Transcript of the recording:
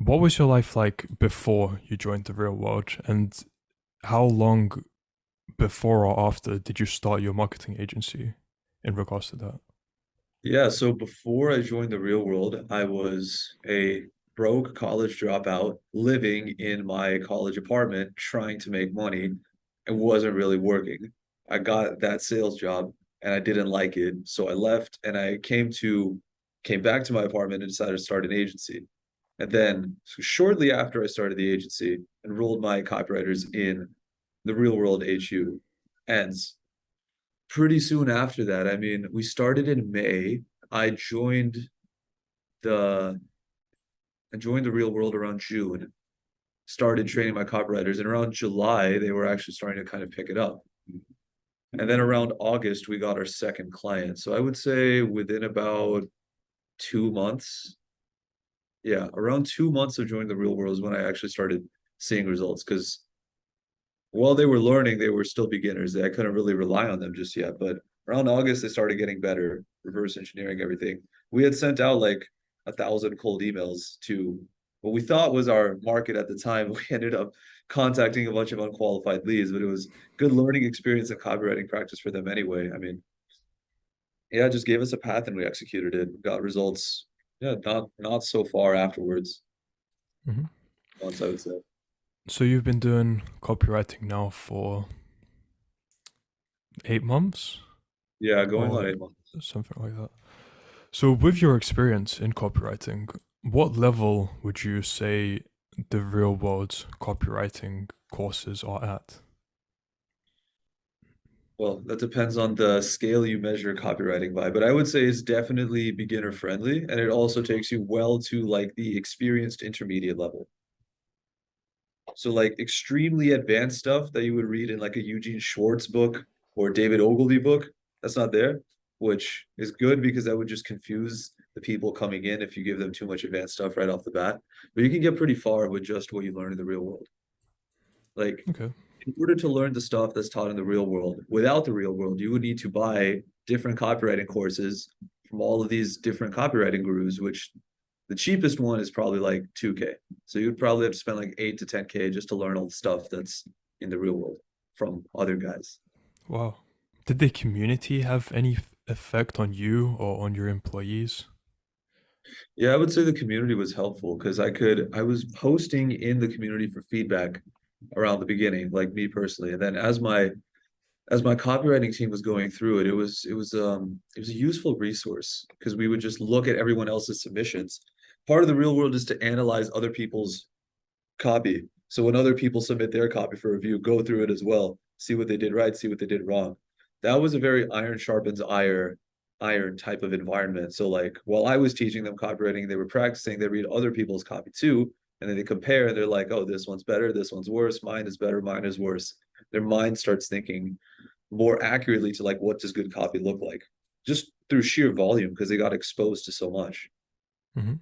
what was your life like before you joined the real world, and how long before or after did you start your marketing agency in regards to that? Yeah, so before I joined the real world, I was a broke college dropout living in my college apartment trying to make money and wasn't really working. I got that sales job and I didn't like it, so I left and I came back to my apartment and decided to start an agency. And then so shortly after I started the agency, enrolled my copywriters in the real world HU. And pretty soon after that, I mean, we started in May. I joined the I joined the real world around June, started training my copywriters, and around July they were actually starting to kind of pick it up. And then around August we got our second client. So I would say within about 2 months, yeah, around 2 months of joining the real world is when I actually started seeing results. Because while they were learning, they were still beginners. I couldn't really rely on them just yet. But around August, they started getting better, reverse engineering everything. We had sent out like 1,000 cold emails to what we thought was our market at the time. We ended up contacting a bunch of unqualified leads, but it was good learning experience and copywriting practice for them anyway. I mean, yeah, it just gave us a path and we executed it, got results. Yeah, not so far afterwards, Hmm. once I would say. So you've been doing copywriting now for 8 months Yeah, going on or 8 months. something like that. So with your experience in copywriting, what level would you say the real world copywriting courses are at? Well, that depends on the scale you measure copywriting by, but I would say it's definitely beginner friendly, and it also takes you well to like the experienced intermediate level. So like extremely advanced stuff that you would read in like a Eugene Schwartz book or David Ogilvy book, that's not there, which is good because that would just confuse the people coming in if you give them too much advanced stuff right off the bat. But you can get pretty far with just what you learn in the real world. Like Okay. in order to learn the stuff that's taught in the real world, without the real world, you would need to buy different copywriting courses from all of these different copywriting gurus, which the cheapest one is probably like 2K. So you'd probably have to spend like 8 to 10K just to learn all the stuff that's in the real world from other guys. Wow. Did the community have any effect on you or on your employees? Yeah, I would say the community was helpful because I was posting in the community for feedback around the beginning, like me personally. And then as my copywriting team was going through it, it was a useful resource because we would just look at everyone else's submissions. Part of the real world is to analyze other people's copy. So when other people submit their copy for review, go through it as well, see what they did right, see what they did wrong. That was a very iron sharpens iron type of environment. So like while I was teaching them copywriting, they were practicing, they read other people's copy too, and then they compare and they're like, oh, this one's better, this one's worse, mine is better, mine is worse. Their mind starts thinking more accurately to like what does good copy look like, just through sheer volume because they got exposed to so much. Hmm.